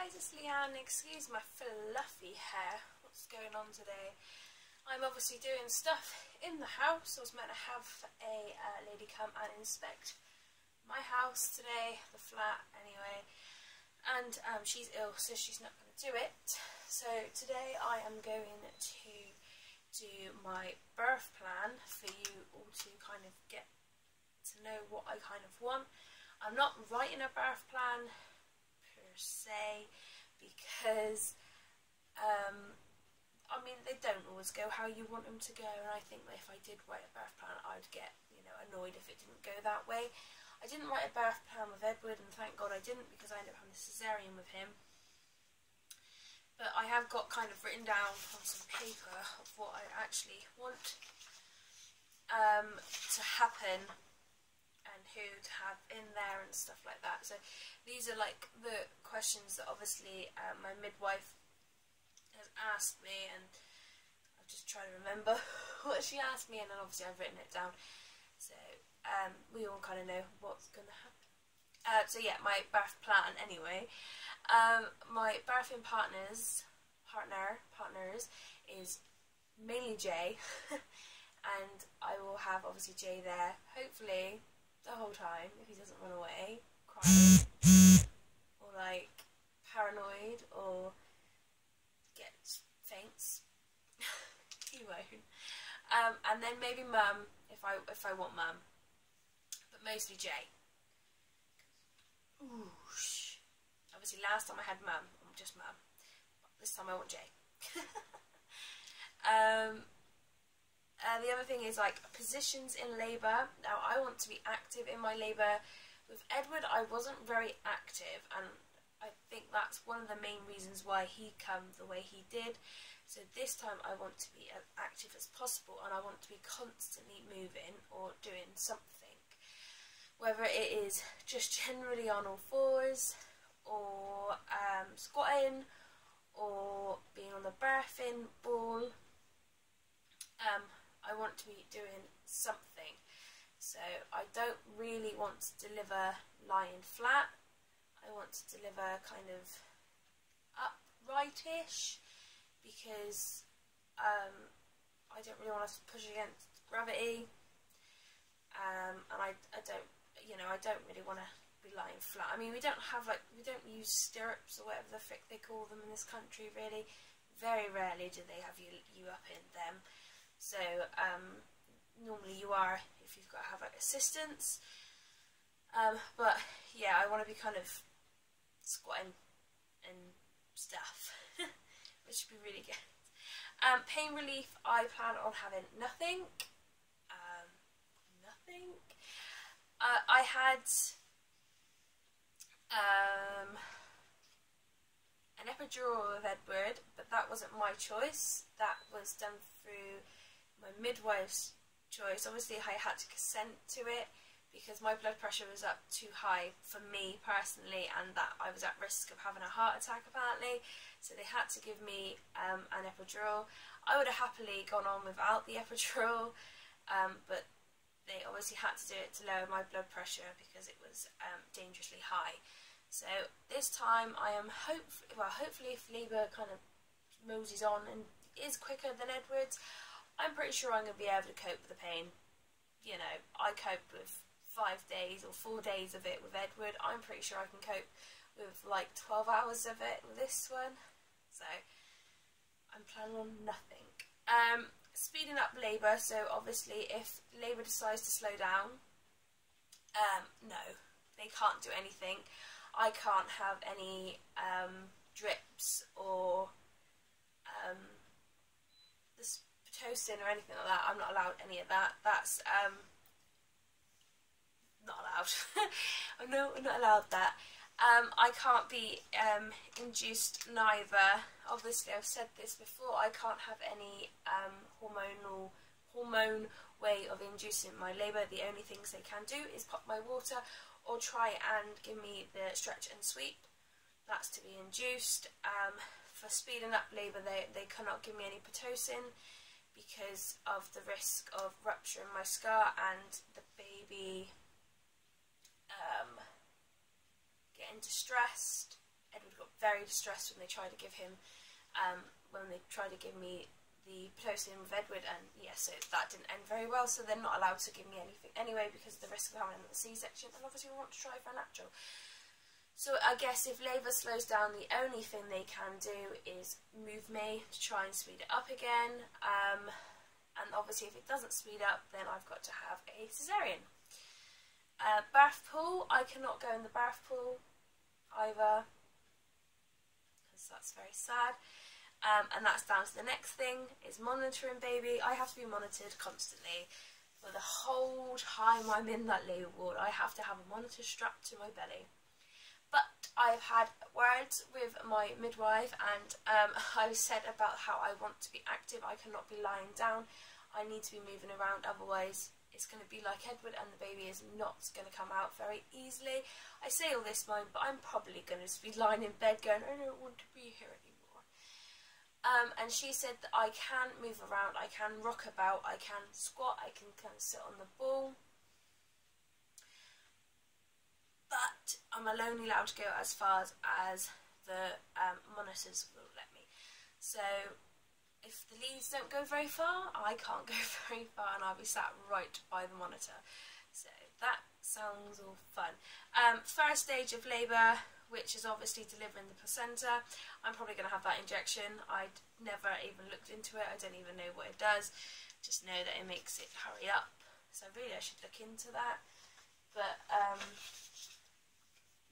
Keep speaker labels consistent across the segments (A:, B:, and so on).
A: guys, it's Leanne. Excuse my fluffy hair. What's going on today? I'm obviously doing stuff in the house. I was meant to have a lady come and inspect my house today, the flat anyway, and she's ill, so she's not going to do it. So today I am going to do my birth plan for you all to kind of get to know what I kind of want. I'm not writing a birth plan per se because I mean, they don't always go how you want them to go, and I think that if I did write a birth plan, I'd get, annoyed if it didn't go that way. I didn't write a birth plan with Edward, and thank God I didn't, because I ended up having a cesarean with him. But I have got kind of written down on some paper of what I actually want to happen and who to have in there and stuff like that. So these are like the questions that obviously my midwife has asked me, and I'm just trying to remember what she asked me, and then obviously I've written it down, so we all kind of know what's going to happen. So yeah, my birth plan anyway. My birthing partners is mainly Jay, and I will have obviously Jay there, hopefully the whole time, if he doesn't run away, crying, or like paranoid, or gets faints. He won't. And then maybe Mum, if I want Mum, but mostly Jay. Ooh, obviously last time I had Mum, just Mum. But this time I want Jay. The other thing is like positions in labour. Now I want to be active in my labour. With Edward I wasn't very active, and I think that's one of the main reasons why he came the way he did. So this time I want to be as active as possible, and I want to be constantly moving or doing something. Whether it is just generally on all fours, or squatting, or being on the birthing ball. I want to be doing something. So I don't really want to deliver lying flat. I want to deliver kind of upright-ish, because I don't really want to push against gravity, and I don't, I don't really want to be lying flat. I mean, we don't use stirrups or whatever the frick they call them in this country, really. Very rarely do they have you up in them. So normally you are, if you've got to have like assistance. But yeah, I want to be kind of squatting and stuff, which would be really good. Pain relief, I plan on having nothing. Nothing. I had an epidural with Edward, but that wasn't my choice. That was done through my midwife's choice. Obviously I had to consent to it because my blood pressure was up too high for me personally, and that I was at risk of having a heart attack apparently, so they had to give me an epidural. I would have happily gone on without the epidural, but they obviously had to do it to lower my blood pressure because it was dangerously high. So this time I am hopefully if labour kind of moseys on and is quicker than Edward's, I'm pretty sure I'm going to be able to cope with the pain. I coped with 5 days or 4 days of it with Edward. I'm pretty sure I can cope with like 12 hours of it with this one. So I'm planning on nothing. Speeding up labour, so obviously if labour decides to slow down, no, they can't do anything. I can't have any drips or this Pitocin or anything like that. I'm not allowed any of that. That's not allowed. No, I'm not allowed that. I can't be induced neither. Obviously I've said this before, I can't have any hormone way of inducing my labour. The only things they can do is pop my water or try and give me the stretch and sweep. That's to be induced. For speeding up labour they cannot give me any Pitocin because of the risk of rupturing my scar and the baby getting distressed Edward got very distressed when they tried to give him, me the Pitocin with Edward, and yes, so that didn't end very well, so they're not allowed to give me anything anyway because of the risk of having a C-section, and obviously we want to try for a natural. So I guess if labour slows down, the only thing they can do is move me to try and speed it up again, and obviously if it doesn't speed up, then I've got to have a caesarean. Bath pool, I cannot go in the bath pool either, because that's very sad. And that's down to the next thing, is monitoring baby. I have to be monitored constantly. For the whole time I'm in that labour ward, I have to have a monitor strapped to my belly. But I've had words with my midwife, and I've said about how I want to be active. I cannot be lying down. I need to be moving around, otherwise it's going to be like Edward, and the baby is not going to come out very easily. I say all this, but I'm probably going to be lying in bed going, I don't want to be here anymore. And she said that I can move around, I can rock about, I can squat, I can kind of sit on the ball. But I'm only allowed to go as far as the monitors will let me. So if the leads don't go very far, I can't go very far, and I'll be sat right by the monitor. So that sounds all fun. First stage of labour, which is obviously delivering the placenta. I'm probably going to have that injection. I'd never even looked into it. I don't even know what it does. Just know that it makes it hurry up. So really I should look into that. But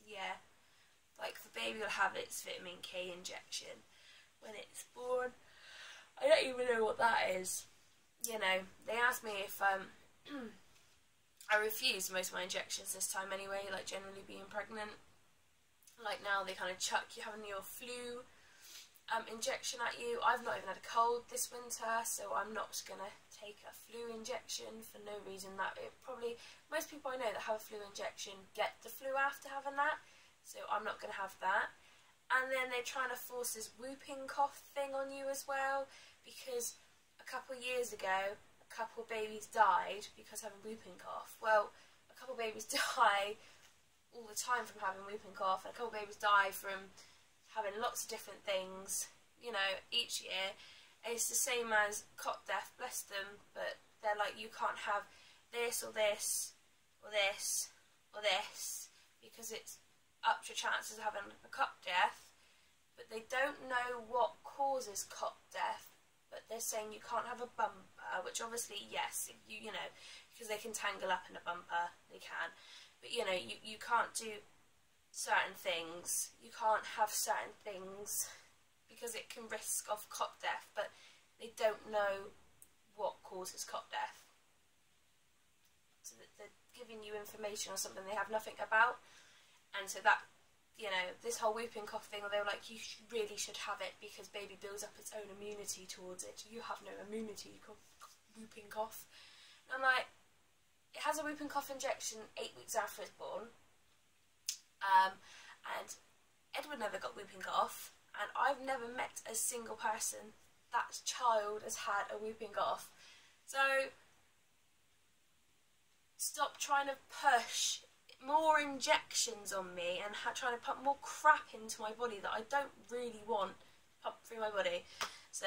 A: yeah, like the baby will have its vitamin K injection when it's born. I don't even know what that is. You know, they asked me if I refused most of my injections this time anyway, like generally being pregnant. Like now they kind of chuck you having your flu injection at you. I've not even had a cold this winter, so I'm not going to take a flu injection for no reason. That it probably, most people I know that have a flu injection get the flu after having that, so I'm not going to have that. And then they're trying to force this whooping cough thing on you as well, because a couple of years ago a couple of babies died because of having whooping cough. Well, a couple of babies die all the time from having whooping cough, and a couple of babies die from having lots of different things, you know, each year. It's the same as cot death, bless them, but they're like, you can't have this or this or this or this because it's up to your chances of having a cot death. But they don't know what causes cot death, but they're saying you can't have a bumper, which obviously, yes, if you know, because they can tangle up in a bumper, they can. But, you know, you can't do certain things, you can't have certain things because it can risk of cot death, but they don't know what causes cot death. So that they're giving you information on something they have nothing about, and so that, you know, this whole whooping cough thing, they were like, you really should have it because baby builds up its own immunity towards it. You have no immunity, whooping cough. And I'm like, it has a whooping cough injection 8 weeks after it's born, and Edward never got whooping cough, and I've never met a single person that child has had a whooping cough. So stop trying to push more injections on me and trying to pump more crap into my body that I don't really want pumped through my body. So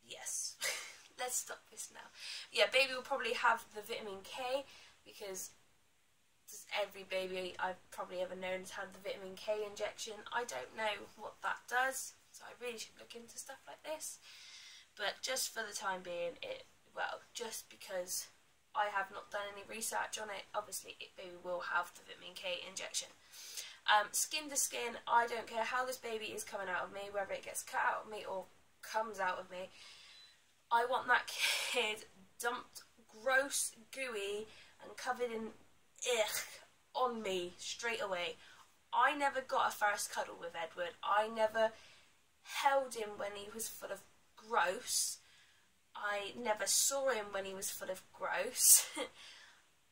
A: yes. Let's stop this now. Yeah, baby will probably have the vitamin K because every baby I've probably ever known has had the vitamin K injection. I don't know what that does, so I really should look into stuff like this. But just for the time being, just because I have not done any research on it, obviously baby will have the vitamin K injection. Skin to skin, I don't care how this baby is coming out of me, whether it gets cut out of me or comes out of me. I want that kid dumped, gross, gooey, and covered in on me straight away. I never got a first cuddle with Edward. I never held him when he was full of gross. I never saw him when he was full of gross.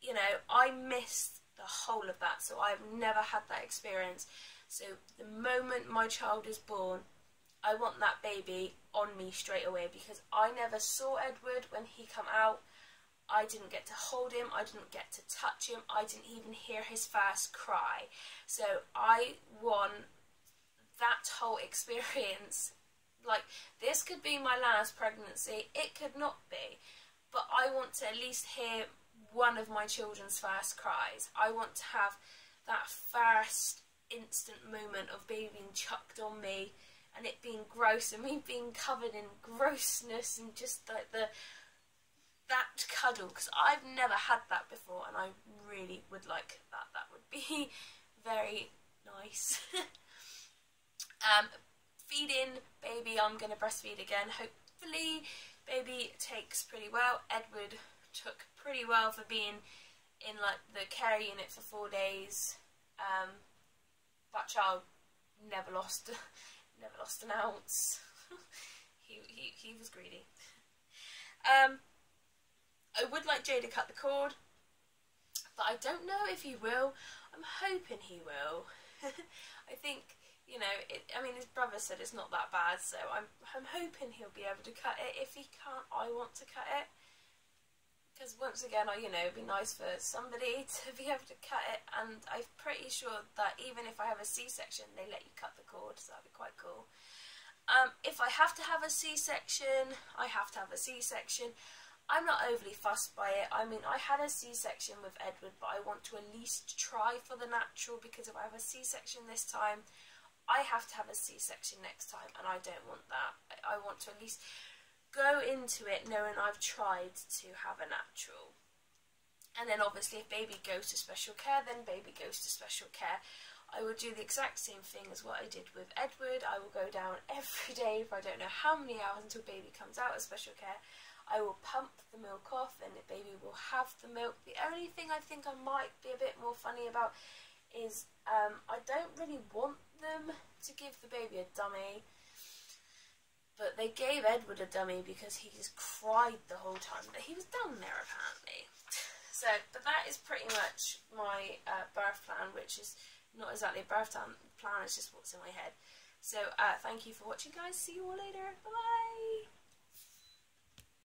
A: You know, I missed the whole of that, so I've never had that experience. So the moment my child is born, I want that baby on me straight away, because I never saw Edward when he came out. I didn't get to hold him, I didn't get to touch him, I didn't even hear his first cry. So I want whole experience. Like, this could be my last pregnancy, it could not be, but I want to at least hear one of my children's first cries. I want to have that first instant moment of baby being chucked on me and it being gross and me being covered in grossness and just like that cuddle, because I've never had that before and I really would like that. That would be very nice. Feeding baby, I'm going to breastfeed again. Hopefully baby takes pretty well. Edward took pretty well for being in like the care unit for 4 days. That child never lost an ounce. he was greedy. I would like Jay to cut the cord, but I don't know if he will. I'm hoping he will. I think, you know, I mean, his brother said it's not that bad, so I'm hoping he'll be able to cut it. If he can't, I want to cut it. Because once again, you know, it'd be nice for somebody to be able to cut it, and I'm pretty sure that even if I have a C-section, they let you cut the cord, so that'd be quite cool. If I have to have a C-section, I have to have a C-section. I'm not overly fussed by it. I mean, I had a C-section with Edward, but I want to at least try for the natural, because if I have a C-section this time, I have to have a C-section next time, and I don't want that. I want to at least go into it knowing I've tried to have a natural. And then obviously if baby goes to special care, then baby goes to special care. I will do the exact same thing as what I did with Edward. I will go down every day for I don't know how many hours until baby comes out of special care. I will pump the milk off and the baby will have the milk. The only thing I think I might be a bit more funny about is I don't really want them to give the baby a dummy. But they gave Edward a dummy because he just cried the whole time that he was down there, apparently. So, but that is pretty much my birth plan, which is not exactly a birth plan, it's just what's in my head. So, thank you for watching, guys. See you all later. Bye-bye.